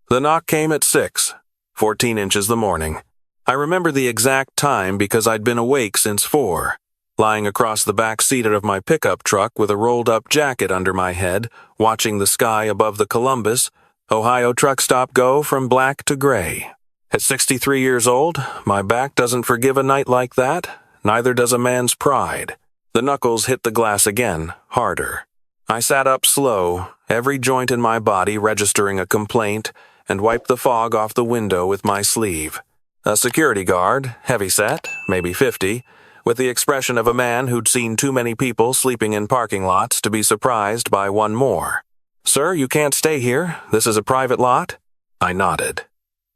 The knock came at 6:14 inches the morning. I remember the exact time because I'd been awake since 4, lying across the back seat of my pickup truck with a rolled-up jacket under my head, watching the sky above the Columbus, Ohio truck stop go from black to gray. At 63 years old, my back doesn't forgive a night like that, neither does a man's pride. The knuckles hit the glass again, harder. I sat up slow, every joint in my body registering a complaint, and wiped the fog off the window with my sleeve. A security guard, heavy-set, maybe 50, with the expression of a man who'd seen too many people sleeping in parking lots to be surprised by one more. "Sir, you can't stay here. This is a private lot?" I nodded.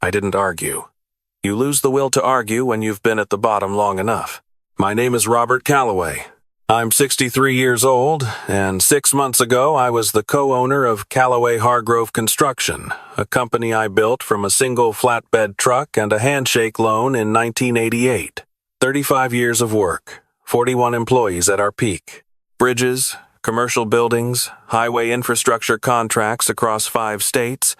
I didn't argue. You lose the will to argue when you've been at the bottom long enough. "My name is Robert Calloway. I'm 63 years old, and 6 months ago I was the co-owner of Calloway Hargrove Construction, a company I built from a single flatbed truck and a handshake loan in 1988. 35 years of work, 41 employees at our peak. Bridges, commercial buildings, highway infrastructure contracts across 5 states,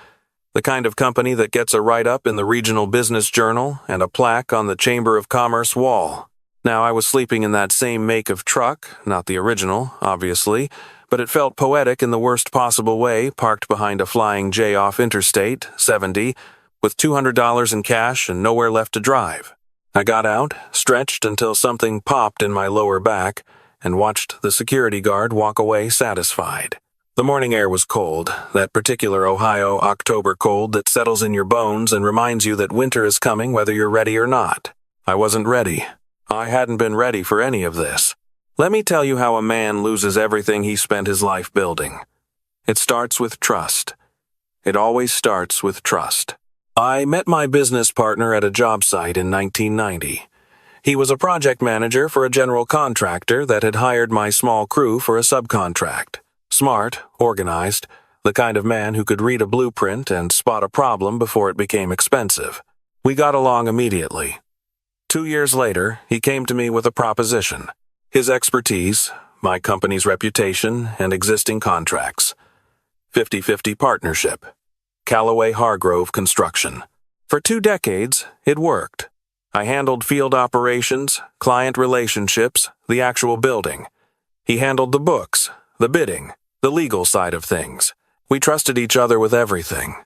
the kind of company that gets a write-up in the Regional Business Journal and a plaque on the Chamber of Commerce wall. Now, I was sleeping in that same make of truck, not the original, obviously, but it felt poetic in the worst possible way, parked behind a flying J off Interstate 70, with $200 in cash and nowhere left to drive. I got out, stretched until something popped in my lower back, and watched the security guard walk away satisfied. The morning air was cold, that particular Ohio October cold that settles in your bones and reminds you that winter is coming whether you're ready or not. I wasn't ready. I hadn't been ready for any of this. Let me tell you how a man loses everything he spent his life building. It starts with trust. It always starts with trust. I met my business partner at a job site in 1990. He was a project manager for a general contractor that had hired my small crew for a subcontract. Smart, organized, the kind of man who could read a blueprint and spot a problem before it became expensive. We got along immediately. 2 years later, he came to me with a proposition. His expertise, my company's reputation, and existing contracts. 50-50 partnership. Calloway Hargrove Construction. For 2 decades, it worked. I handled field operations, client relationships, the actual building. He handled the books, the bidding, the legal side of things. We trusted each other with everything.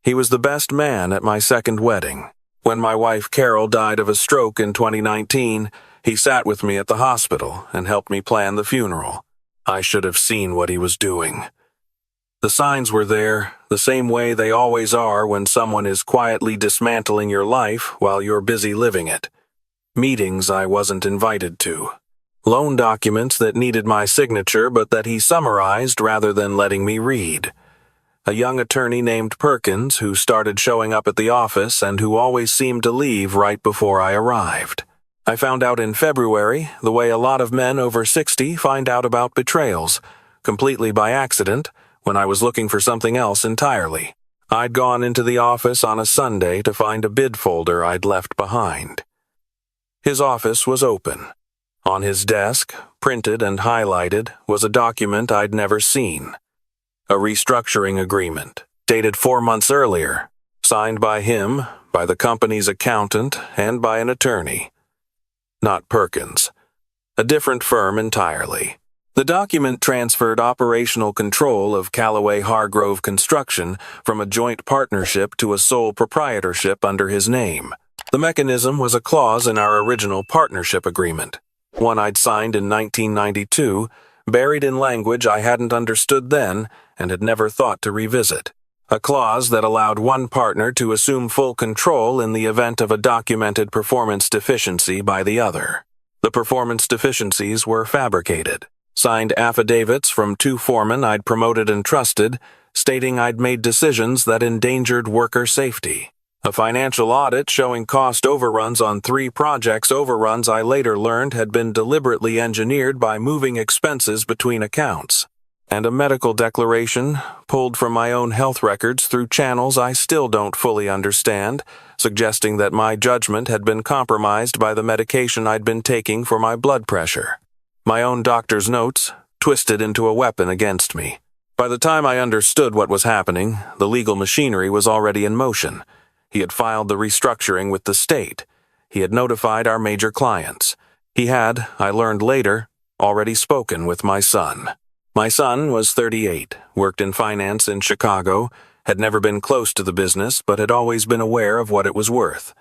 He was the best man at my second wedding. When my wife Carol died of a stroke in 2019, he sat with me at the hospital and helped me plan the funeral. I should have seen what he was doing. The signs were there, the same way they always are when someone is quietly dismantling your life while you're busy living it. Meetings I wasn't invited to. Loan documents that needed my signature but that he summarized rather than letting me read. A young attorney named Perkins who started showing up at the office and who always seemed to leave right before I arrived. I found out in February the way a lot of men over 60 find out about betrayals, completely by accident, when I was looking for something else entirely. I'd gone into the office on a Sunday to find a bid folder I'd left behind. His office was open. On his desk, printed and highlighted, was a document I'd never seen. A restructuring agreement, dated 4 months earlier, signed by him, by the company's accountant, and by an attorney. Not Perkins. A different firm entirely. The document transferred operational control of Calloway Hargrove Construction from a joint partnership to a sole proprietorship under his name. The mechanism was a clause in our original partnership agreement, one I'd signed in 1992, buried in language I hadn't understood then and had never thought to revisit. A clause that allowed one partner to assume full control in the event of a documented performance deficiency by the other. The performance deficiencies were fabricated. Signed affidavits from 2 foremen I'd promoted and trusted, stating I'd made decisions that endangered worker safety. A financial audit showing cost overruns on 3 projects, overruns I later learned had been deliberately engineered by moving expenses between accounts. And a medical declaration, pulled from my own health records through channels I still don't fully understand, suggesting that my judgment had been compromised by the medication I'd been taking for my blood pressure. My own doctor's notes, twisted into a weapon against me. By the time I understood what was happening, the legal machinery was already in motion. He had filed the restructuring with the state. He had notified our major clients. He had, I learned later, already spoken with my son. My son was 38, worked in finance in Chicago, had never been close to the business, but had always been aware of what it was worth.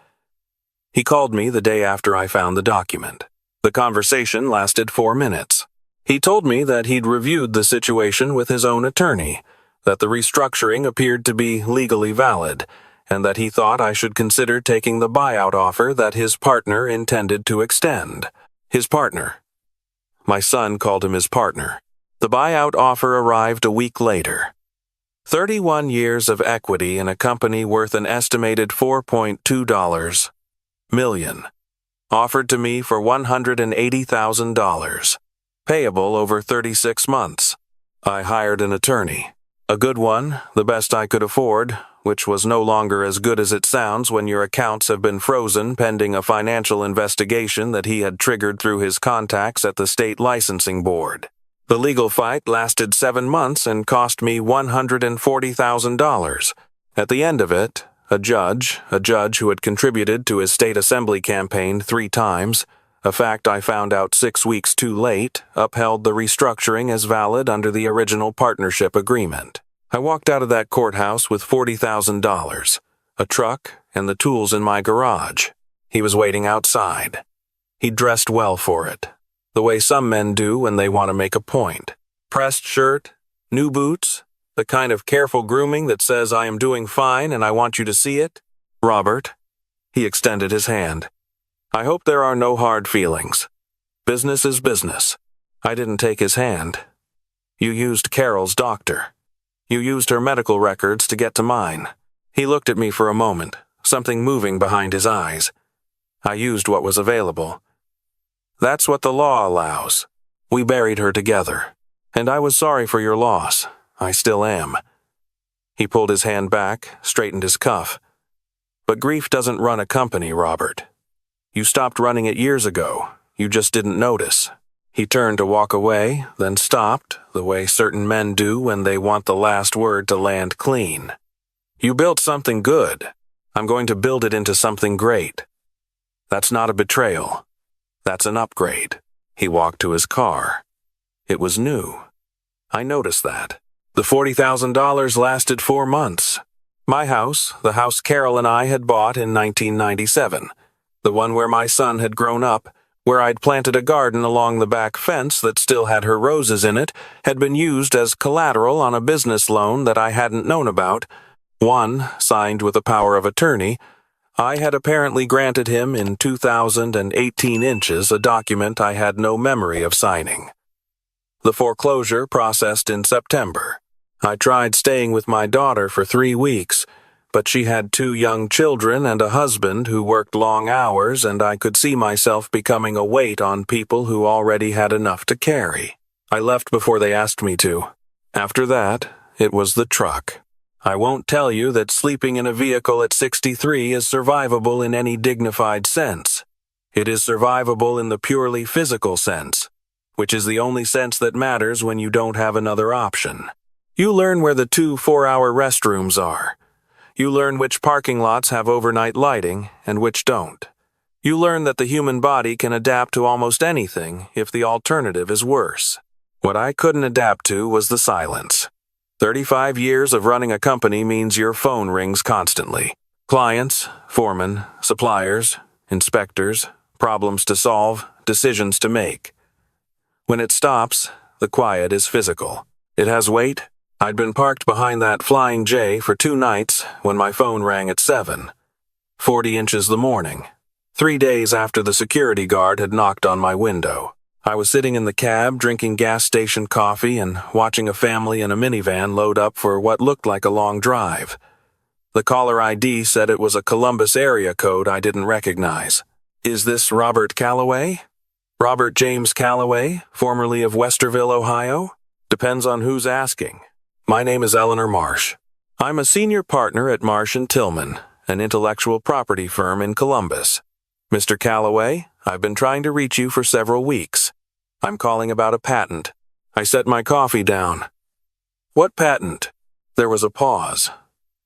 He called me the day after I found the document. The conversation lasted 4 minutes. He told me that he'd reviewed the situation with his own attorney, that the restructuring appeared to be legally valid, and that he thought I should consider taking the buyout offer that his partner intended to extend. His partner. My son called him his partner. The buyout offer arrived a week later. 31 years of equity in a company worth an estimated $4.2 million, offered to me for $180,000, payable over 36 months. I hired an attorney, a good one, the best I could afford, which was no longer as good as it sounds when your accounts have been frozen pending a financial investigation that he had triggered through his contacts at the state licensing board. The legal fight lasted 7 months and cost me $140,000. At the end of it, a judge who had contributed to his state assembly campaign 3 times, a fact I found out 6 weeks too late, upheld the restructuring as valid under the original partnership agreement. I walked out of that courthouse with $40,000, a truck, and the tools in my garage. He was waiting outside. He dressed well for it, the way some men do when they want to make a point. Pressed shirt, new boots, the kind of careful grooming that says I am doing fine and I want you to see it. Robert. He extended his hand. I hope there are no hard feelings. Business is business. I didn't take his hand. You used Carol's doctor. You used her medical records to get to mine. He looked at me for a moment, something moving behind his eyes. I used what was available. That's what the law allows. We buried her together. And I was sorry for your loss. I still am. He pulled his hand back, straightened his cuff. But grief doesn't run a company, Robert. You stopped running it years ago. You just didn't notice. He turned to walk away, then stopped, the way certain men do when they want the last word to land clean. You built something good. I'm going to build it into something great. That's not a betrayal. That's an upgrade. He walked to his car. It was new. I noticed that. The $40,000 lasted 4 months. My house, the house Carol and I had bought in 1997, the one where my son had grown up, where I'd planted a garden along the back fence that still had her roses in it, had been used as collateral on a business loan that I hadn't known about, one signed with a power of attorney. I had apparently granted him in 2018 inches a document I had no memory of signing. The foreclosure processed in September. I tried staying with my daughter for 3 weeks, but she had 2 young children and a husband who worked long hours, and I could see myself becoming a weight on people who already had enough to carry. I left before they asked me to. After that, it was the truck. I won't tell you that sleeping in a vehicle at 63 is survivable in any dignified sense. It is survivable in the purely physical sense, which is the only sense that matters when you don't have another option. You learn where the 2 4-hour restrooms are. You learn which parking lots have overnight lighting and which don't. You learn that the human body can adapt to almost anything if the alternative is worse. What I couldn't adapt to was the silence. 35 years of running a company means your phone rings constantly. Clients, foremen, suppliers, inspectors, problems to solve, decisions to make. When it stops, the quiet is physical. It has weight. I'd been parked behind that Flying J for 2 nights when my phone rang at 7. 40 inches the morning. 3 days after the security guard had knocked on my window. I was sitting in the cab drinking gas station coffee and watching a family in a minivan load up for what looked like a long drive. The caller ID said it was a Columbus area code I didn't recognize. Is this Robert Calloway? Robert James Calloway, formerly of Westerville, Ohio? Depends on who's asking. My name is Eleanor Marsh. I'm a senior partner at Marsh & Tillman, an intellectual property firm in Columbus. Mr. Calloway, I've been trying to reach you for several weeks. I'm calling about a patent. I set my coffee down. What patent? There was a pause.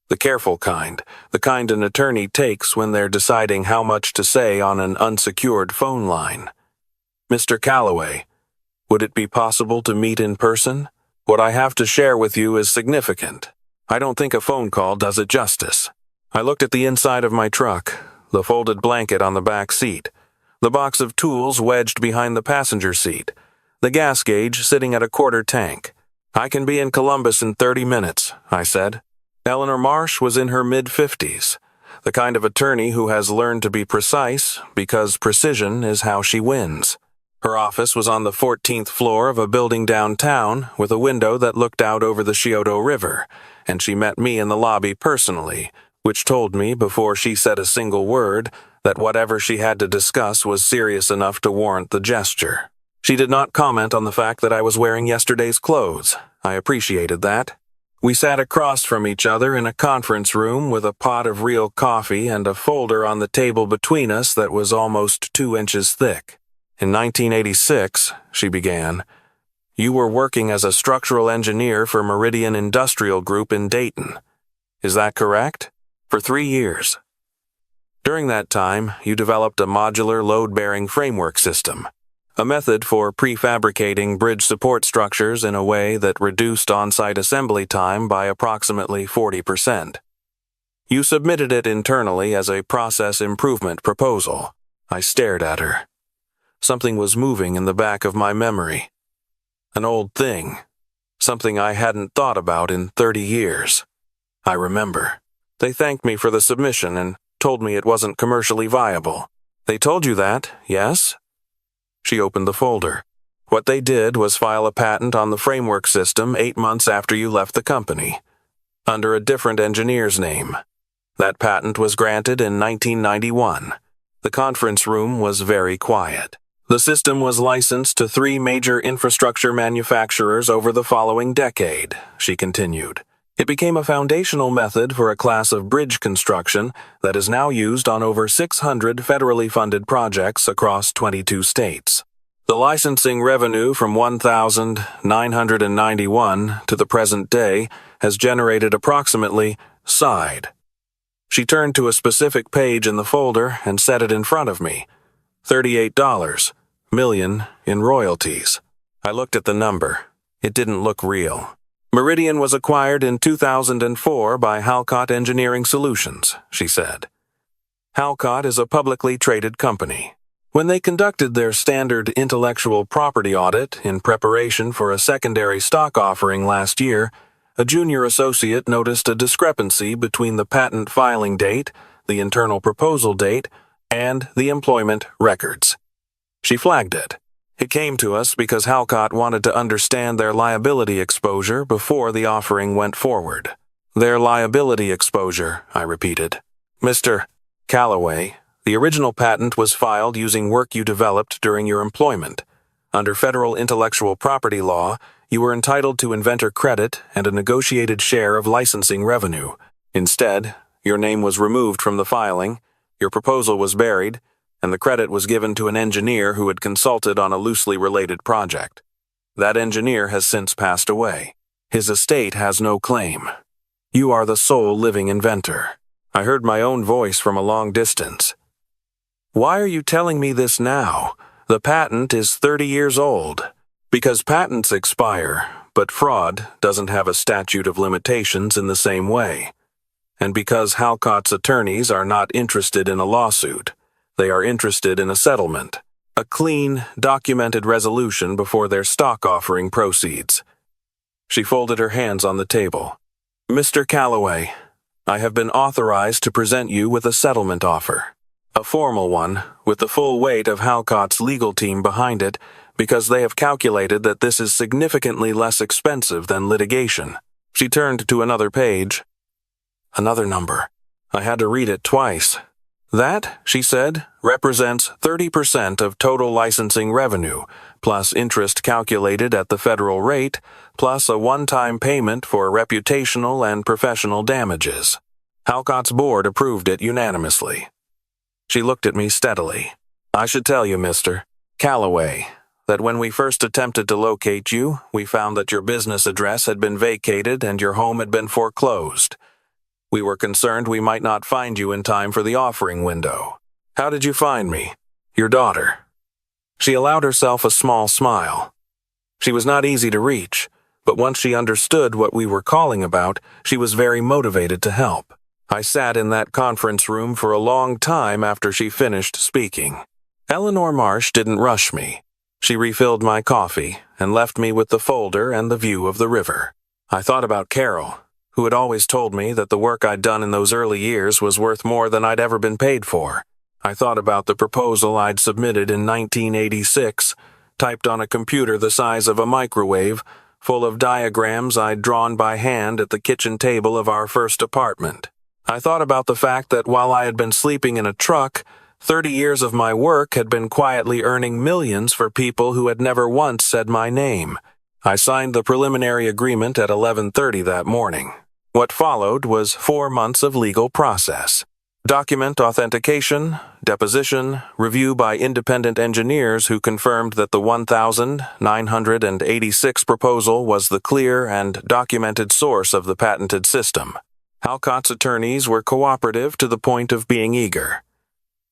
The careful kind, the kind an attorney takes when they're deciding how much to say on an unsecured phone line. Mr. Calloway, would it be possible to meet in person? What I have to share with you is significant. I don't think a phone call does it justice. I looked at the inside of my truck, the folded blanket on the back seat, the box of tools wedged behind the passenger seat, the gas gauge sitting at a quarter tank. I can be in Columbus in 30 minutes, I said. Eleanor Marsh was in her mid-50s, the kind of attorney who has learned to be precise because precision is how she wins. Her office was on the 14th floor of a building downtown with a window that looked out over the Scioto River, and she met me in the lobby personally, which told me before she said a single word that whatever she had to discuss was serious enough to warrant the gesture. She did not comment on the fact that I was wearing yesterday's clothes. I appreciated that. We sat across from each other in a conference room with a pot of real coffee and a folder on the table between us that was almost 2 inches thick. In 1986, she began, you were working as a structural engineer for Meridian Industrial Group in Dayton. Is that correct? For 3 years. During that time, you developed a modular load-bearing framework system, a method for prefabricating bridge support structures in a way that reduced on-site assembly time by approximately 40%. You submitted it internally as a process improvement proposal. I stared at her. Something was moving in the back of my memory. An old thing. Something I hadn't thought about in 30 years. I remember. They thanked me for the submission and told me it wasn't commercially viable. They told you that, yes? She opened the folder. What they did was file a patent on the framework system 8 months after you left the company, under a different engineer's name. That patent was granted in 1991. The conference room was very quiet. The system was licensed to 3 major infrastructure manufacturers over the following decade, she continued. It became a foundational method for a class of bridge construction that is now used on over 600 federally funded projects across 22 states. The licensing revenue from 1,991 to the present day has generated approximately, sighed. She turned to a specific page in the folder and set it in front of me. $38 million in royalties. I looked at the number. It didn't look real. Meridian was acquired in 2004 by Halcott Engineering Solutions, she said. Halcott is a publicly traded company. When they conducted their standard intellectual property audit in preparation for a secondary stock offering last year, a junior associate noticed a discrepancy between the patent filing date, the internal proposal date, and the employment records. She flagged it. It came to us because Halcott wanted to understand their liability exposure before the offering went forward. Their liability exposure, I repeated. Mr. Calloway, the original patent was filed using work you developed during your employment. Under federal intellectual property law, you were entitled to inventor credit and a negotiated share of licensing revenue. Instead, your name was removed from the filing, your proposal was buried, and the credit was given to an engineer who had consulted on a loosely related project. That engineer has since passed away. His estate has no claim. You are the sole living inventor. I heard my own voice from a long distance. Why are you telling me this now? The patent is 30 years old. Because patents expire, but fraud doesn't have a statute of limitations in the same way. And because Halcott's attorneys are not interested in a lawsuit, they are interested in a settlement, a clean, documented resolution before their stock offering proceeds. She folded her hands on the table. Mr. Calloway, I have been authorized to present you with a settlement offer. A formal one, with the full weight of Halcott's legal team behind it, because they have calculated that this is significantly less expensive than litigation. She turned to another page. Another number. I had to read it twice. That, she said, represents 30% of total licensing revenue, plus interest calculated at the federal rate, plus a one-time payment for reputational and professional damages. Halcott's board approved it unanimously. She looked at me steadily. I should tell you, Mr. Calloway, that when we first attempted to locate you, we found that your business address had been vacated and your home had been foreclosed. We were concerned we might not find you in time for the offering window. How did you find me? Your daughter." She allowed herself a small smile. She was not easy to reach, but once she understood what we were calling about, she was very motivated to help. I sat in that conference room for a long time after she finished speaking. Eleanor Marsh didn't rush me. She refilled my coffee and left me with the folder and the view of the river. I thought about Carol, who had always told me that the work I'd done in those early years was worth more than I'd ever been paid for. I thought about the proposal I'd submitted in 1986, typed on a computer the size of a microwave, full of diagrams I'd drawn by hand at the kitchen table of our first apartment. I thought about the fact that while I had been sleeping in a truck, 30 years of my work had been quietly earning millions for people who had never once said my name. I signed the preliminary agreement at 11:30 that morning. What followed was 4 months of legal process. Document authentication, deposition, review by independent engineers who confirmed that the 1,986 proposal was the clear and documented source of the patented system. Halcott's attorneys were cooperative to the point of being eager.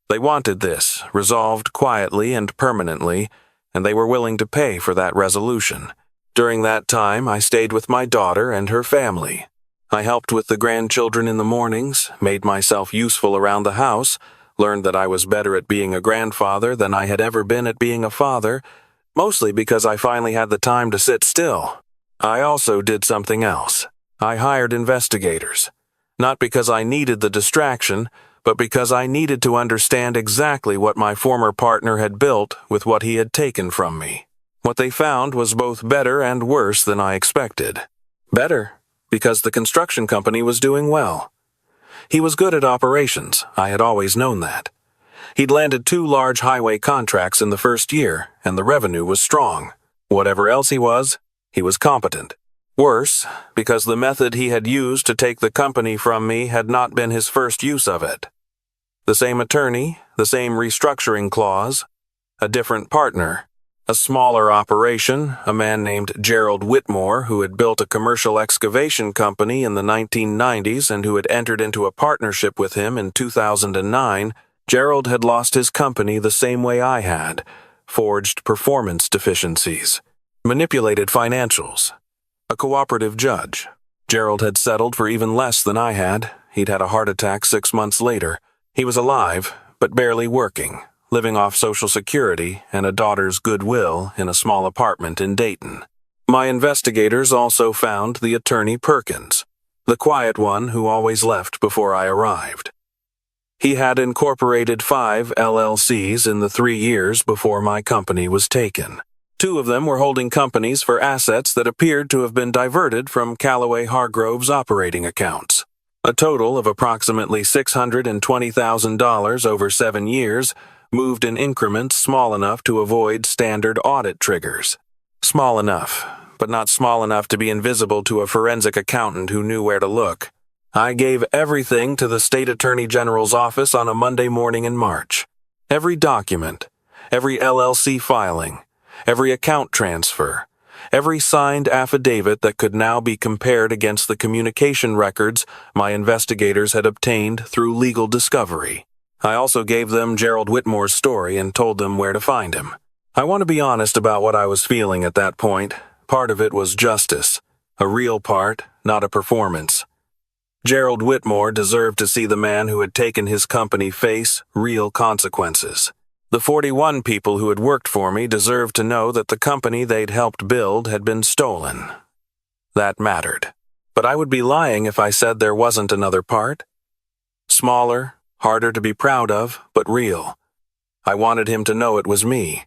They wanted this resolved quietly and permanently, and they were willing to pay for that resolution. During that time, I stayed with my daughter and her family. I helped with the grandchildren in the mornings, made myself useful around the house, learned that I was better at being a grandfather than I had ever been at being a father, mostly because I finally had the time to sit still. I also did something else. I hired investigators. Not because I needed the distraction, but because I needed to understand exactly what my former partner had built with what he had taken from me. What they found was both better and worse than I expected. Better, because the construction company was doing well. He was good at operations, I had always known that. He'd landed 2 large highway contracts in the first year, and the revenue was strong. Whatever else he was competent. Worse, because the method he had used to take the company from me had not been his first use of it. The same attorney, the same restructuring clause, a different partner. A smaller operation, a man named Gerald Whitmore, who had built a commercial excavation company in the 1990s and who had entered into a partnership with him in 2009, Gerald had lost his company the same way I had, forged performance deficiencies, manipulated financials. A cooperative judge. Gerald had settled for even less than I had. He'd had a heart attack 6 months later. He was alive, but barely working, living off Social Security and a daughter's goodwill in a small apartment in Dayton. My investigators also found the attorney Perkins, the quiet one who always left before I arrived. He had incorporated 5 LLCs in the 3 years before my company was taken. 2 of them were holding companies for assets that appeared to have been diverted from Callaway Hargrove's operating accounts. A total of approximately $620,000 over 7 years, moved in increments small enough to avoid standard audit triggers. Small enough, but not small enough to be invisible to a forensic accountant who knew where to look. I gave everything to the State Attorney General's office on a Monday morning in March. Every document, every LLC filing, every account transfer, every signed affidavit that could now be compared against the communication records my investigators had obtained through legal discovery. I also gave them Gerald Whitmore's story and told them where to find him. I want to be honest about what I was feeling at that point. Part of it was justice. A real part, not a performance. Gerald Whitmore deserved to see the man who had taken his company face real consequences. The 41 people who had worked for me deserved to know that the company they'd helped build had been stolen. That mattered. But I would be lying if I said there wasn't another part. Smaller, harder to be proud of, but real. I wanted him to know it was me.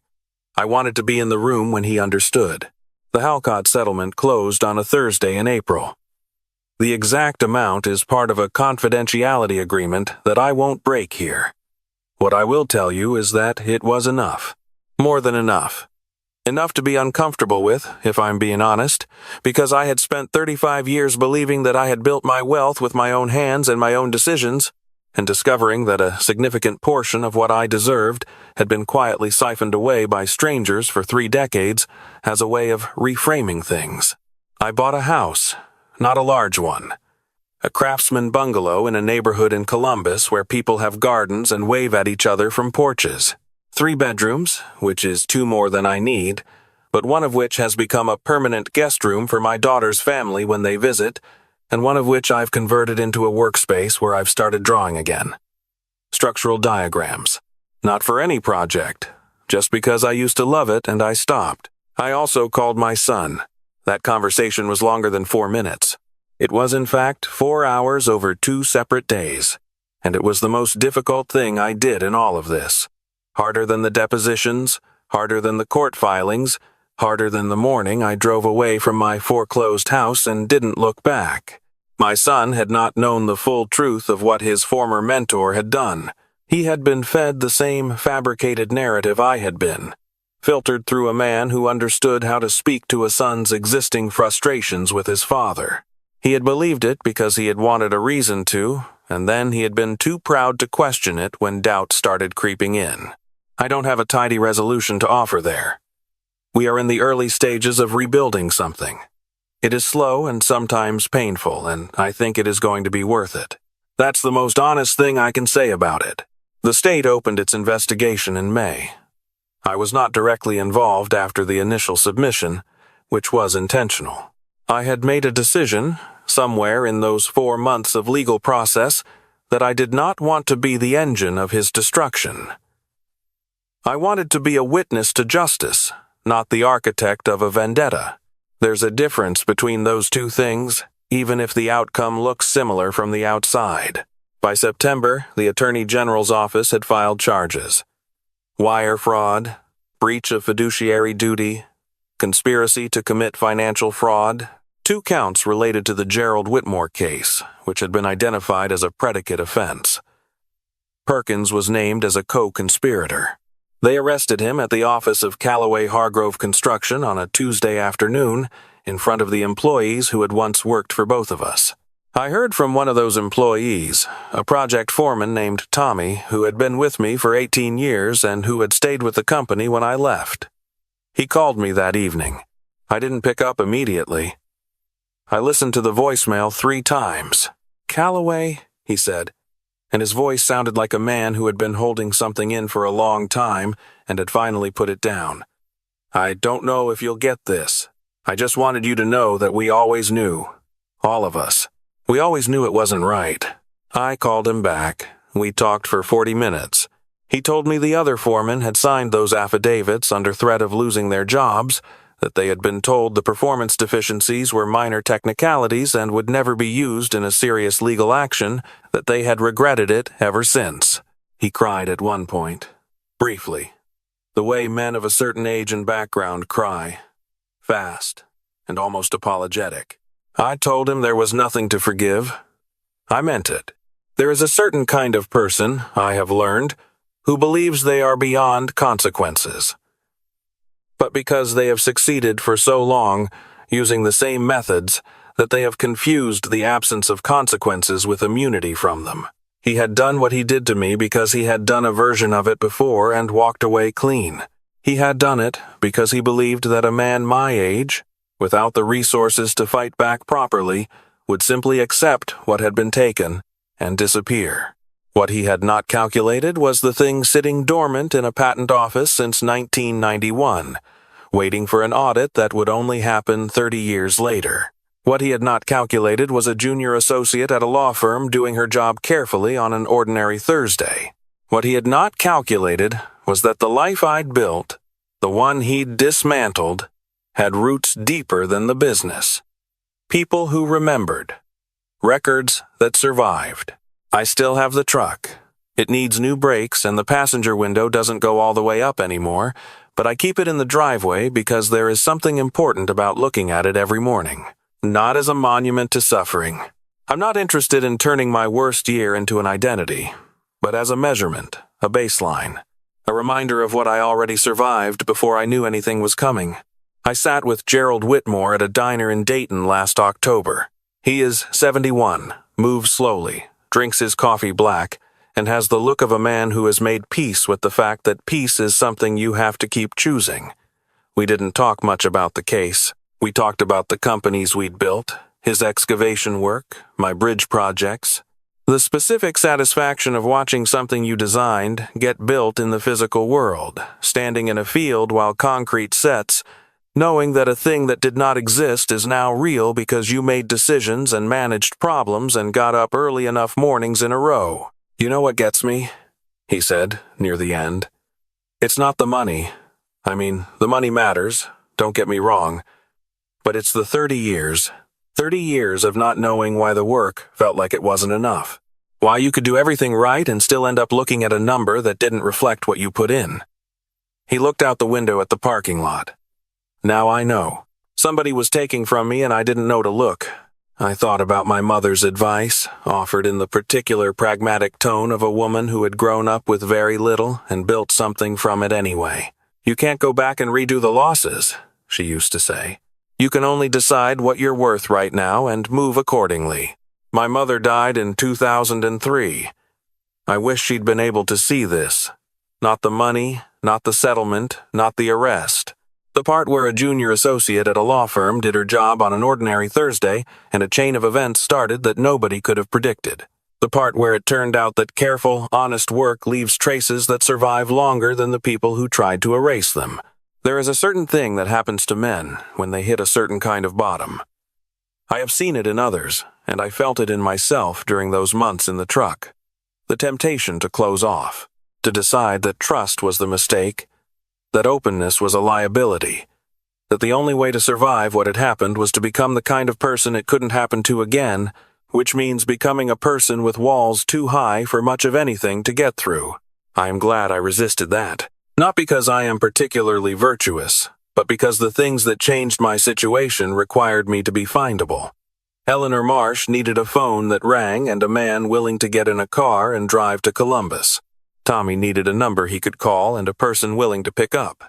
I wanted to be in the room when he understood. The Halcott settlement closed on a Thursday in April. The exact amount is part of a confidentiality agreement that I won't break here. What I will tell you is that it was enough. More than enough. Enough to be uncomfortable with, if I'm being honest, because I had spent 35 years believing that I had built my wealth with my own hands and my own decisions, and discovering that a significant portion of what I deserved had been quietly siphoned away by strangers for 3 decades has a way of reframing things. I bought a house, not a large one. A craftsman bungalow in a neighborhood in Columbus where people have gardens and wave at each other from porches. 3 bedrooms, which is 2 more than I need, but one of which has become a permanent guest room for my daughter's family when they visit, and one of which I've converted into a workspace where I've started drawing again. Structural diagrams. Not for any project, just because I used to love it and I stopped. I also called my son. That conversation was longer than 4 minutes. It was in fact 4 hours over 2 separate days, and it was the most difficult thing I did in all of this. Harder than the depositions, harder than the court filings, harder than the morning I drove away from my foreclosed house and didn't look back. My son had not known the full truth of what his former mentor had done. He had been fed the same fabricated narrative I had been, filtered through a man who understood how to speak to a son's existing frustrations with his father. He had believed it because he had wanted a reason to, and then he had been too proud to question it when doubt started creeping in. I don't have a tidy resolution to offer there. We are in the early stages of rebuilding something. It is slow and sometimes painful, and I think it is going to be worth it. That's the most honest thing I can say about it. The state opened its investigation in May. I was not directly involved after the initial submission, which was intentional. I had made a decision, somewhere in those 4 months of legal process, that I did not want to be the engine of his destruction. I wanted to be a witness to justice, not the architect of a vendetta. There's a difference between those 2 things, even if the outcome looks similar from the outside. By September, the Attorney General's office had filed charges. Wire fraud, breach of fiduciary duty, conspiracy to commit financial fraud, 2 counts related to the Gerald Whitmore case, which had been identified as a predicate offense. Perkins was named as a co-conspirator. They arrested him at the office of Callaway Hargrove Construction on a Tuesday afternoon in front of the employees who had once worked for both of us. I heard from one of those employees, a project foreman named Tommy, who had been with me for 18 years and who had stayed with the company when I left. He called me that evening. I didn't pick up immediately. I listened to the voicemail 3 times. "Callaway," he said, and his voice sounded like a man who had been holding something in for a long time and had finally put it down. "I don't know if you'll get this. I just wanted you to know that we always knew. All of us. We always knew it wasn't right." I called him back. We talked for 40 minutes. He told me the other foremen had signed those affidavits under threat of losing their jobs, that they had been told the performance deficiencies were minor technicalities and would never be used in a serious legal action, that they had regretted it ever since. He cried at one point, briefly, the way men of a certain age and background cry, fast and almost apologetic. I told him there was nothing to forgive. I meant it. There is a certain kind of person, I have learned, who believes they are beyond consequences. But because they have succeeded for so long, using the same methods, that they have confused the absence of consequences with immunity from them. He had done what he did to me because he had done a version of it before and walked away clean. He had done it because he believed that a man my age, without the resources to fight back properly, would simply accept what had been taken and disappear. What he had not calculated was the thing sitting dormant in a patent office since 1991, waiting for an audit that would only happen 30 years later. What he had not calculated was a junior associate at a law firm doing her job carefully on an ordinary Thursday. What he had not calculated was that the life I'd built, the one he'd dismantled, had roots deeper than the business. People who remembered. Records that survived. I still have the truck. It needs new brakes and the passenger window doesn't go all the way up anymore, but I keep it in the driveway because there is something important about looking at it every morning. Not as a monument to suffering. I'm not interested in turning my worst year into an identity, but as a measurement, a baseline, a reminder of what I already survived before I knew anything was coming. I sat with Gerald Whitmore at a diner in Dayton last October. He is 71, moves slowly, drinks his coffee black, and has the look of a man who has made peace with the fact that peace is something you have to keep choosing. We didn't talk much about the case. We talked about the companies we'd built, his excavation work, my bridge projects. The specific satisfaction of watching something you designed get built in the physical world, standing in a field while concrete sets, knowing that a thing that did not exist is now real because you made decisions and managed problems and got up early enough mornings in a row. You know what gets me? He said, near the end. It's not the money. I mean, the money matters, don't get me wrong. But it's the 30 years. 30 years of not knowing why the work felt like it wasn't enough. Why you could do everything right and still end up looking at a number that didn't reflect what you put in. He looked out the window at the parking lot. Now I know. Somebody was taking from me and I didn't know to look. I thought about my mother's advice, offered in the particular pragmatic tone of a woman who had grown up with very little and built something from it anyway. You can't go back and redo the losses, she used to say. You can only decide what you're worth right now and move accordingly. My mother died in 2003. I wish she'd been able to see this. Not the money, not the settlement, not the arrest. The part where a junior associate at a law firm did her job on an ordinary Thursday and a chain of events started that nobody could have predicted. The part where it turned out that careful, honest work leaves traces that survive longer than the people who tried to erase them. There is a certain thing that happens to men when they hit a certain kind of bottom. I have seen it in others, and I felt it in myself during those months in the truck. The temptation to close off, to decide that trust was the mistake, that openness was a liability, that the only way to survive what had happened was to become the kind of person it couldn't happen to again, which means becoming a person with walls too high for much of anything to get through. I am glad I resisted that. Not because I am particularly virtuous, but because the things that changed my situation required me to be findable. Eleanor Marsh needed a phone that rang and a man willing to get in a car and drive to Columbus. Tommy needed a number he could call and a person willing to pick up.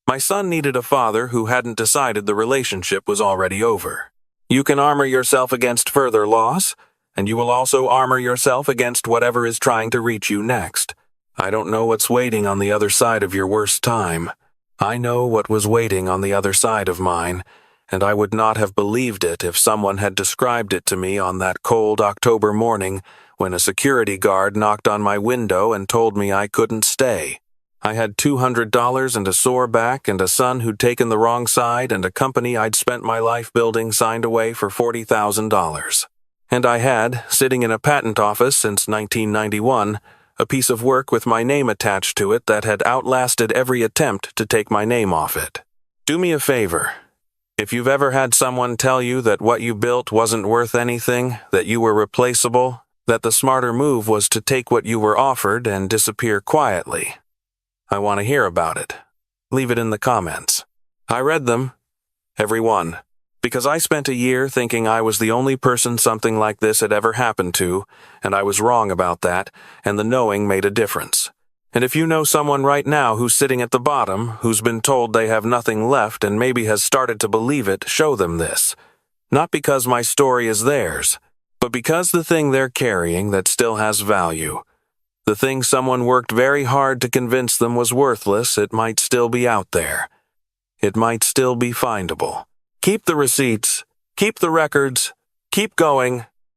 My son needed a father who hadn't decided the relationship was already over. You can armor yourself against further loss, and you will also armor yourself against whatever is trying to reach you next. I don't know what's waiting on the other side of your worst time. I know what was waiting on the other side of mine, and I would not have believed it if someone had described it to me on that cold October morning when a security guard knocked on my window and told me I couldn't stay. I had $200 and a sore back and a son who'd taken the wrong side and a company I'd spent my life building signed away for $40,000. And I had, sitting in a patent office since 1991, a piece of work with my name attached to it that had outlasted every attempt to take my name off it. Do me a favor. If you've ever had someone tell you that what you built wasn't worth anything, that you were replaceable, that the smarter move was to take what you were offered and disappear quietly, I want to hear about it. Leave it in the comments. I read them. Every one. Because I spent a year thinking I was the only person something like this had ever happened to, and I was wrong about that, and the knowing made a difference. And if you know someone right now who's sitting at the bottom, who's been told they have nothing left and maybe has started to believe it, show them this. Not because my story is theirs, but because the thing they're carrying that still has value. The thing someone worked very hard to convince them was worthless, it might still be out there. It might still be findable. Keep the receipts, keep the records, keep going,